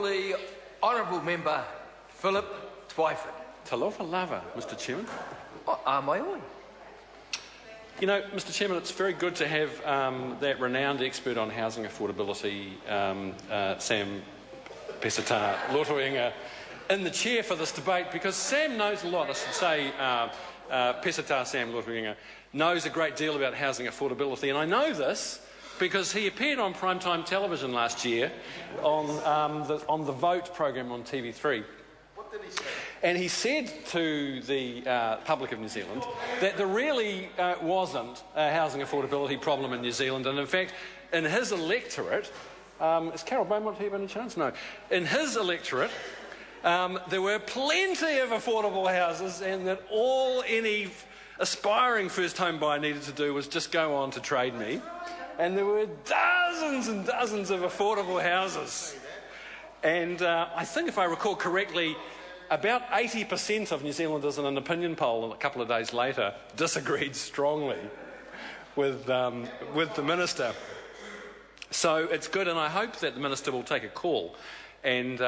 The Honourable Member Philip Twyford. Talofa lava, Mr Chairman. Mai oi. You know, Mr Chairman, it's very good to have that renowned expert on housing affordability, Sam Pesata-Lotoenga, in the chair for this debate, because Sam knows a lot. I should say Pesata Sam Lotoenga knows a great deal about housing affordability, and I know this because he appeared on primetime television last year on the Vote programme on TV3. What did he say? And he said to the public of New Zealand that there really wasn't a housing affordability problem in New Zealand, and in fact, in his electorate, is Carol Beaumont here by any chance? No. In his electorate, there were plenty of affordable houses, and that all any aspiring first home buyer needed to do was just go on to Trade Me. And there were dozens and dozens of affordable houses. And I think, if I recall correctly, about 80% of New Zealanders in an opinion poll a couple of days later disagreed strongly with the Minister. So it's good, and I hope that the Minister will take a call and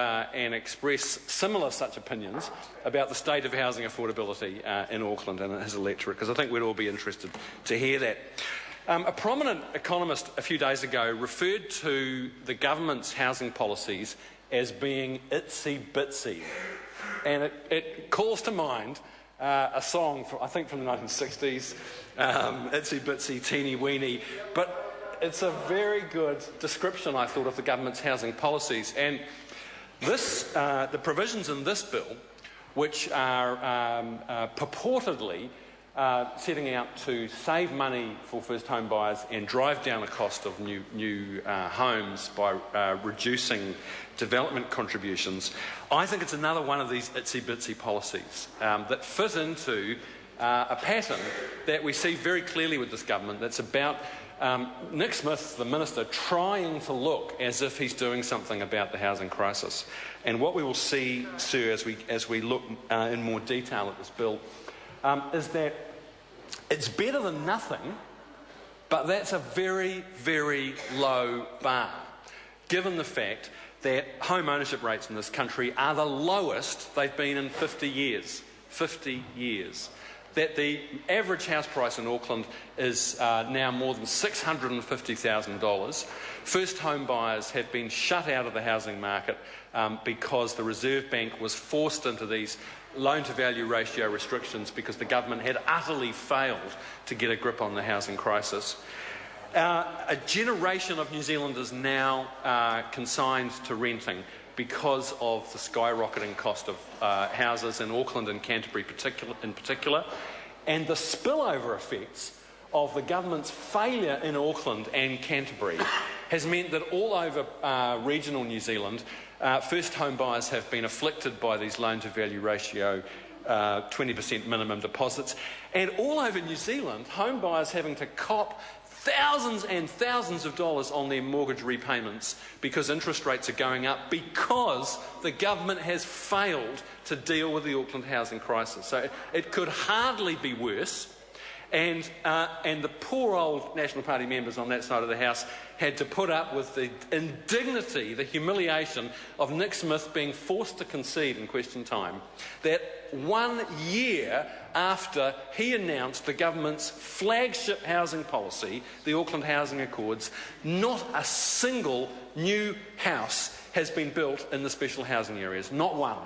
express similar such opinions about the state of housing affordability in Auckland and his electorate, because I think we'd all be interested to hear that. A prominent economist a few days ago referred to the government's housing policies as being itsy-bitsy. And it calls to mind a song, I think from the 1960s, itsy-bitsy, teeny-weeny. But it's a very good description, I thought, of the government's housing policies. And this, the provisions in this bill, which are purportedly setting out to save money for first home buyers and drive down the cost of new homes by reducing development contributions, I think it's another one of these itsy-bitsy policies that fit into a pattern that we see very clearly with this government, that's about Nick Smith, the Minister, trying to look as if he's doing something about the housing crisis. And what we will see, sir, as we look in more detail at this bill, is that it's better than nothing, but that's a very, very low bar, given the fact that home ownership rates in this country are the lowest they've been in 50 years. 50 years. That the average house price in Auckland is now more than $650,000. First home buyers have been shut out of the housing market because the Reserve Bank was forced into these loan-to-value ratio restrictions because the government had utterly failed to get a grip on the housing crisis. A generation of New Zealanders now are consigned to renting because of the skyrocketing cost of houses in Auckland and Canterbury in particular, and the spillover effects of the government's failure in Auckland and Canterbury has meant that all over regional New Zealand, first home buyers have been afflicted by these loan-to-value ratio 20% minimum deposits, and all over New Zealand, home buyers having to cop thousands and thousands of dollars on their mortgage repayments because interest rates are going up because the government has failed to deal with the Auckland housing crisis. So it could hardly be worse. And the poor old National Party members on that side of the House had to put up with the indignity, the humiliation of Nick Smith being forced to concede in question time that 1 year after he announced the government's flagship housing policy, the Auckland Housing Accords, not a single new house has been built in the special housing areas. Not one.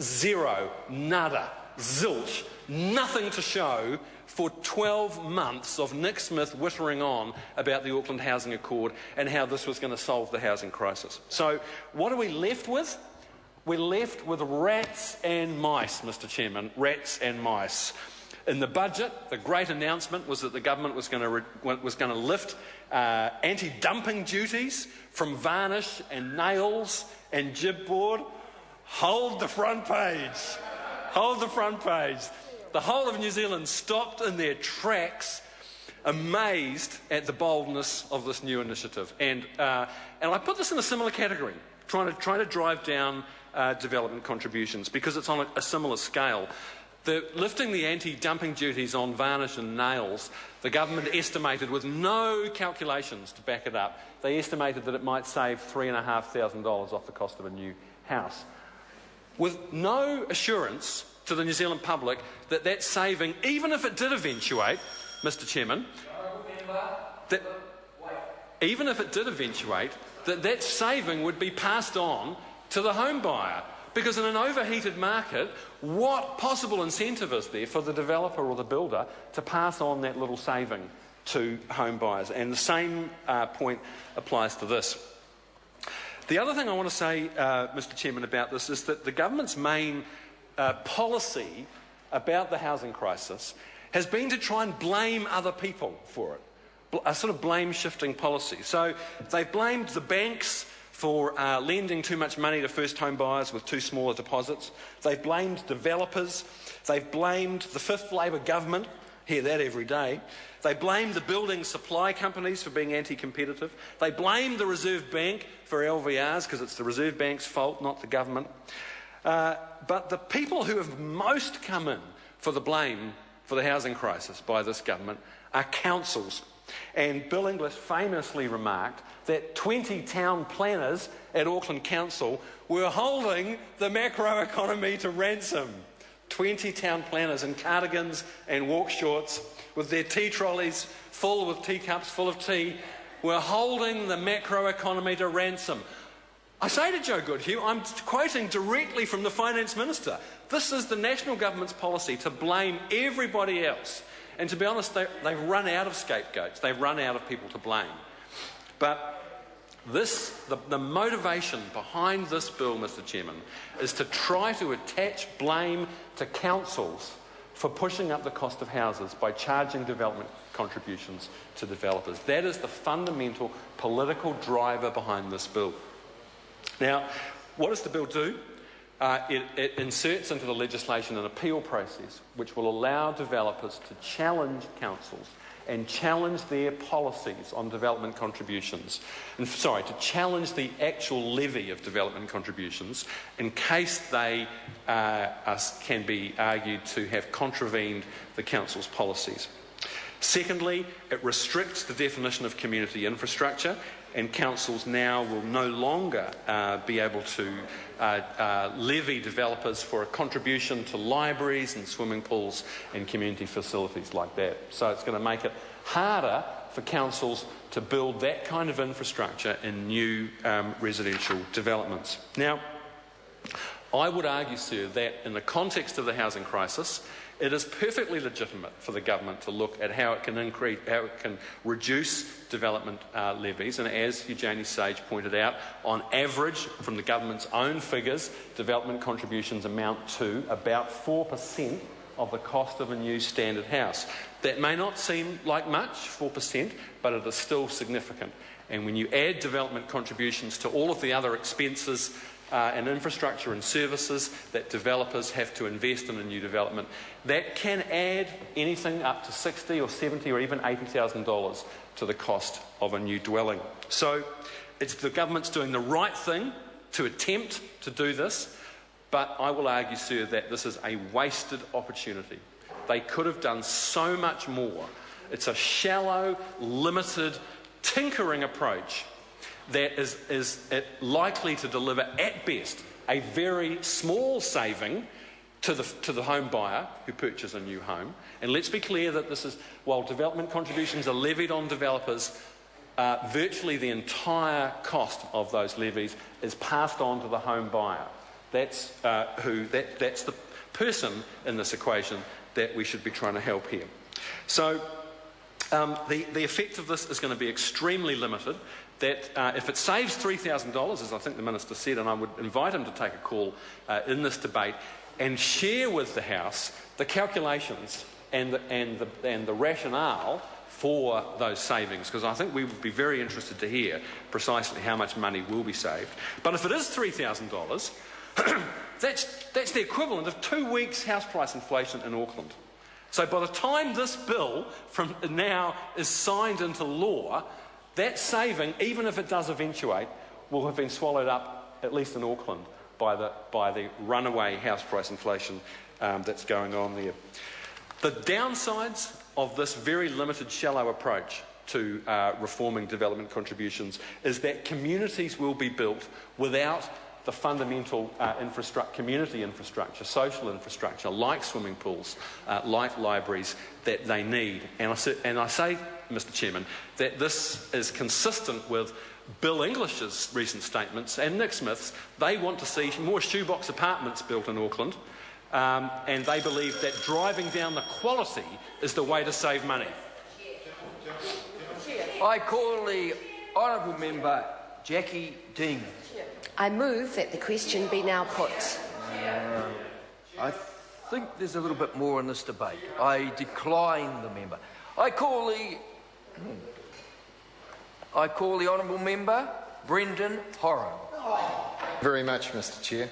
Zero. Nada. Zilch. Nothing to show for 12 months of Nick Smith whittering on about the Auckland Housing Accord and how this was going to solve the housing crisis. So what are we left with? We're left with rats and mice, Mr Chairman, rats and mice. In the budget, the great announcement was that the government was going to lift anti-dumping duties from varnish and nails and gibboard. Hold the front page. Hold the front page. The whole of New Zealand stopped in their tracks, amazed at the boldness of this new initiative. And I put this in a similar category, trying to drive down development contributions, because it's on a similar scale. Lifting the anti-dumping duties on varnish and nails, the government estimated, with no calculations to back it up, they estimated that it might save $3,500 off the cost of a new house, with no assurance to the New Zealand public that that saving, even if it did eventuate, Mr Chairman, that even if it did eventuate, that saving would be passed on to the home buyer. Because in an overheated market, what possible incentive is there for the developer or the builder to pass on that little saving to home buyers? And the same point applies to this. The other thing I want to say, Mr Chairman, about this is that the government's main policy about the housing crisis has been to try and blame other people for it, a sort of blame-shifting policy. So they've blamed the banks for lending too much money to first home buyers with too small deposits. They've blamed developers. They've blamed the fifth Labor government. Hear that every day. They blamed the building supply companies for being anti-competitive. They blamed the Reserve Bank for LVRs because it's the Reserve Bank's fault, not the government. But the people who have most come in for the blame for the housing crisis by this government are councils. And Bill English famously remarked that 20 town planners at Auckland Council were holding the macroeconomy to ransom. 20 town planners in cardigans and walk shorts with their tea trolleys full with teacups full of tea were holding the macroeconomy to ransom. I say to Joe Goodhue, I'm quoting directly from the Finance Minister, this is the national government's policy to blame everybody else. And to be honest, they've run out of scapegoats. They've run out of people to blame. But the motivation behind this bill, Mr Chairman, is to try to attach blame to councils for pushing up the cost of houses by charging development contributions to developers. That is the fundamental political driver behind this bill. Now, what does the bill do? It inserts into the legislation an appeal process which will allow developers to challenge councils and challenge their policies on development contributions. To challenge the actual levy of development contributions in case they can be argued to have contravened the council's policies. Secondly, it restricts the definition of community infrastructure, and councils now will no longer be able to levy developers for a contribution to libraries and swimming pools and community facilities like that. So it's going to make it harder for councils to build that kind of infrastructure in new residential developments. Now, I would argue, sir, that in the context of the housing crisis, it is perfectly legitimate for the government to look at how it can reduce development levies. And as Eugenie Sage pointed out, on average, from the government's own figures, development contributions amount to about 4% of the cost of a new standard house. That may not seem like much, 4%, but it is still significant. And when you add development contributions to all of the other expenses and infrastructure and services that developers have to invest in a new development, that can add anything up to $60,000 or $70,000 or even $80,000 to the cost of a new dwelling. So it's the government's doing the right thing to attempt to do this, but I will argue, sir, that this is a wasted opportunity. They could have done so much more. It's a shallow, limited, tinkering approach that is likely to deliver, at best, a very small saving to the home buyer who purchases a new home. And let's be clear that this is, while development contributions are levied on developers, virtually the entire cost of those levies is passed on to the home buyer. That's that's the person in this equation that we should be trying to help here. So the effect of this is going to be extremely limited. That if it saves $3,000, as I think the Minister said, and I would invite him to take a call in this debate and share with the House the calculations and the rationale for those savings, because I think we would be very interested to hear precisely how much money will be saved. But if it is $3,000, that's the equivalent of 2 weeks house price inflation in Auckland. So by the time this bill from now is signed into law, that saving, even if it does eventuate, will have been swallowed up, at least in Auckland, by the runaway house price inflation that's going on there. The downsides of this very limited, shallow approach to reforming development contributions is that communities will be built without the fundamental community infrastructure, social infrastructure, like swimming pools, like libraries, that they need. And I say, Mr Chairman, that this is consistent with Bill English's recent statements and Nick Smith's. They want to see more shoebox apartments built in Auckland, and they believe that driving down the quality is the way to save money. I call the honourable member Jackie Dean. I move that the question be now put. I think there's a little bit more in this debate. I decline the member. I call the honourable member Brendan Horan. Very much, Mr Chair.